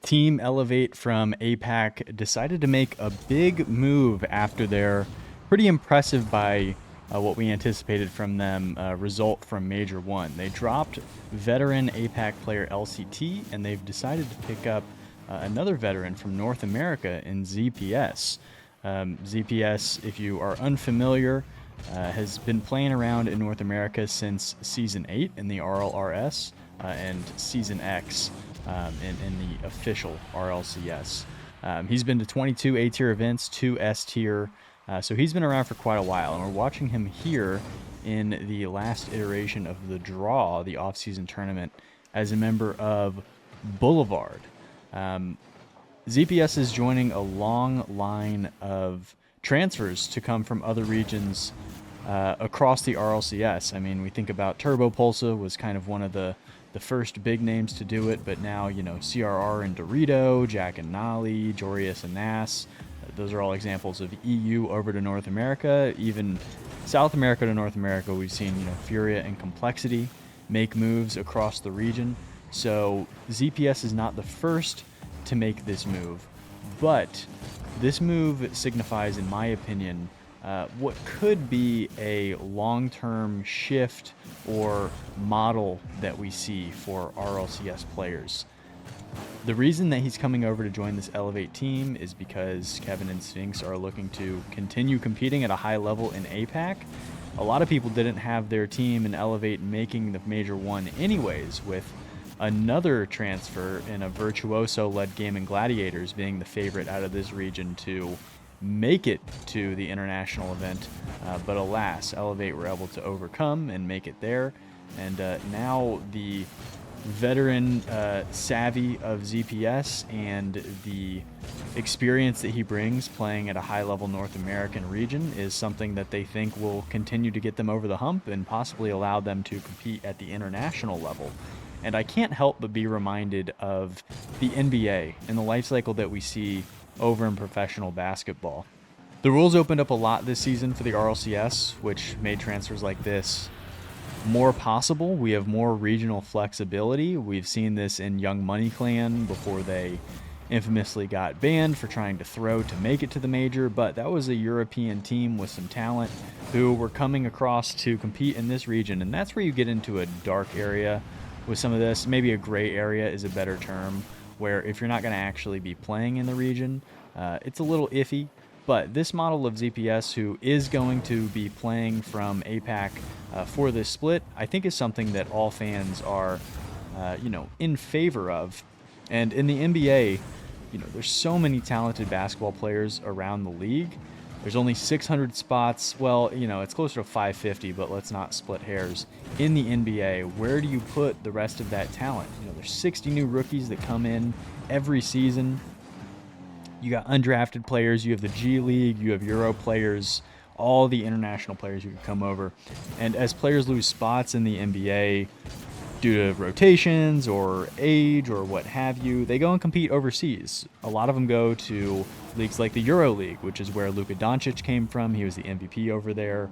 Team Elevate from APAC decided to make a big move after their pretty impressive by what we anticipated from them result from Major 1. They dropped veteran APAC player LCT, and they've decided to pick up another veteran from North America in ZPS. ZPS, if you are unfamiliar, has been playing around in North America since Season 8 in the RLRS and Season X in the official RLCS. He's been to 22 A-tier events, 2 S-tier, so he's been around for quite a while, and we're watching him here in the last iteration of the draw, the off-season tournament, as a member of Boulevard. ZPS is joining a long line of transfers to come from other regions across the RLCS. I mean, we think about Turbo Pulsa was kind of one of the first big names to do it, but now, you know, CRR and Dorito, Jack and Nolly, Jorius and Nas, those are all examples of EU over to North America. Even South America to North America, we've seen, you know, Furia and Complexity make moves across the region. So ZPS is not the first to make this move, but this move signifies, in my opinion, what could be a long-term shift or model that we see for RLCS players. The reason that he's coming over to join this Elevate team is because Kevin and Sphinx are looking to continue competing at a high level in APAC. A lot of people didn't have their team in Elevate making the Major 1 anyways, with another transfer in a Virtuoso-led Gaming Gladiators being the favorite out of this region to make it to the international event, but alas, Elevate were able to overcome and make it there, and now the veteran savvy of ZPS and the experience that he brings playing at a high-level North American region is something that they think will continue to get them over the hump and possibly allow them to compete at the international level. And I can't help but be reminded of the NBA and the life cycle that we see over in professional basketball. The rules opened up a lot this season for the RLCS, which made transfers like this more possible. We have more regional flexibility. We've seen this in Young Money Clan before they infamously got banned for trying to throw to make it to the major, but that was a European team with some talent who were coming across to compete in this region, and that's where you get into a dark area with some of this. Maybe a gray area is a better term, where if you're not going to actually be playing in the region, it's a little iffy. But this model of ZPS, who is going to be playing from APAC for this split, I think is something that all fans are, in favor of. And in the NBA, there's so many talented basketball players around the league. There's only 600 spots. Well, it's closer to 550, but let's not split hairs. In the NBA, where do you put the rest of that talent? There's 60 new rookies that come in every season. You got undrafted players, you have the G League, you have Euro players, all the international players who can come over. And as players lose spots in the NBA due to rotations or age or what have you, they go and compete overseas. A lot of them go to leagues like the EuroLeague, which is where Luka Doncic came from. He was the MVP over there.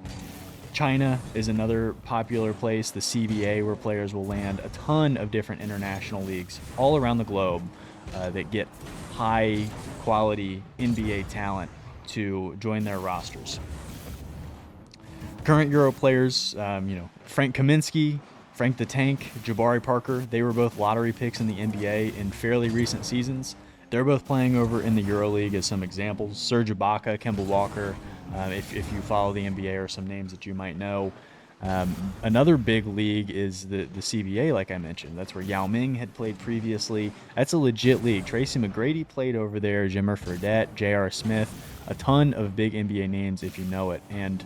China is another popular place, the CBA, where players will land. A ton of different international leagues all around the globe that get high quality NBA talent to join their rosters. Current Euro players, Frank Kaminsky, Frank the Tank, Jabari Parker, they were both lottery picks in the NBA in fairly recent seasons. They're both playing over in the EuroLeague as some examples. Serge Ibaka, Kemba Walker, if you follow the NBA, are some names that you might know. Another big league is the CBA, like I mentioned. That's where Yao Ming had played previously. That's a legit league. Tracy McGrady played over there, Jimmer Fredette, J.R. Smith, a ton of big NBA names if you know it. And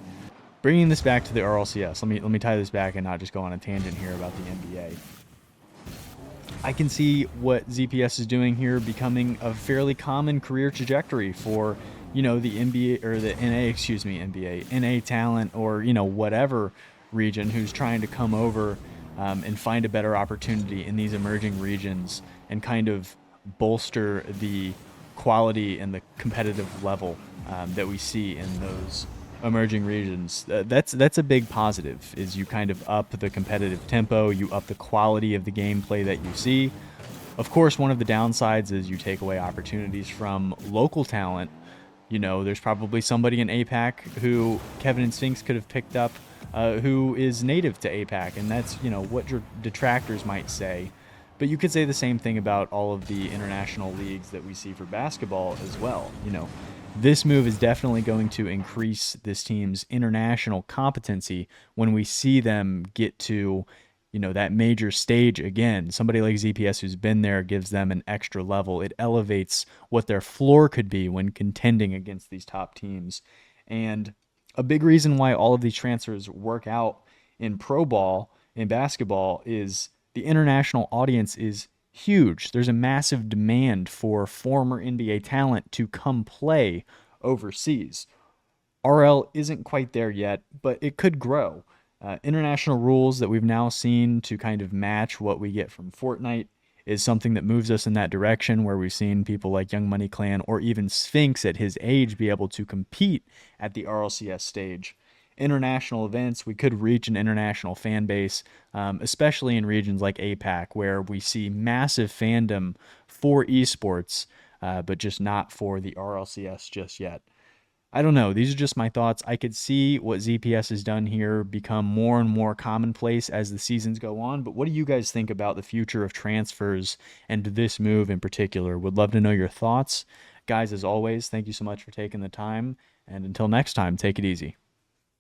bringing this back to the RLCS, let me tie this back and not just go on a tangent here about the NBA. I can see what ZPS is doing here becoming a fairly common career trajectory for, the NBA or the NA talent or, whatever region who's trying to come over and find a better opportunity in these emerging regions and kind of bolster the quality and the competitive level that we see in those emerging regions. That's a big positive, is you kind of up the competitive tempo, you up the quality of the gameplay that you see. Of course, one of the downsides is you take away opportunities from local talent. You know, there's probably somebody in APAC who Kevin and Sphinx could have picked up who is native to APAC, and that's, you know, what your detractors might say. But you could say the same thing about all of the international leagues that we see for basketball as well. You know, this move is definitely going to increase this team's international competency when we see them get to, you know, that major stage again. Somebody like ZPS who's been there gives them an extra level. It elevates what their floor could be when contending against these top teams. And a big reason why all of these transfers work out in pro ball, in basketball, is the international audience is huge. There's a massive demand for former NBA talent to come play overseas. RL isn't quite there yet, but it could grow. International rules that we've now seen to kind of match what we get from Fortnite is something that moves us in that direction, where we've seen people like Young Money Clan or even Sphinx at his age be able to compete at the RLCS stage. International events, we could reach an international fan base, especially in regions like APAC, where we see massive fandom for esports, but just not for the RLCS just yet. I don't know. These are just my thoughts. I could see what ZPS has done here become more and more commonplace as the seasons go on. But what do you guys think about the future of transfers and this move in particular? Would love to know your thoughts. Guys, as always, thank you so much for taking the time. And until next time, take it easy.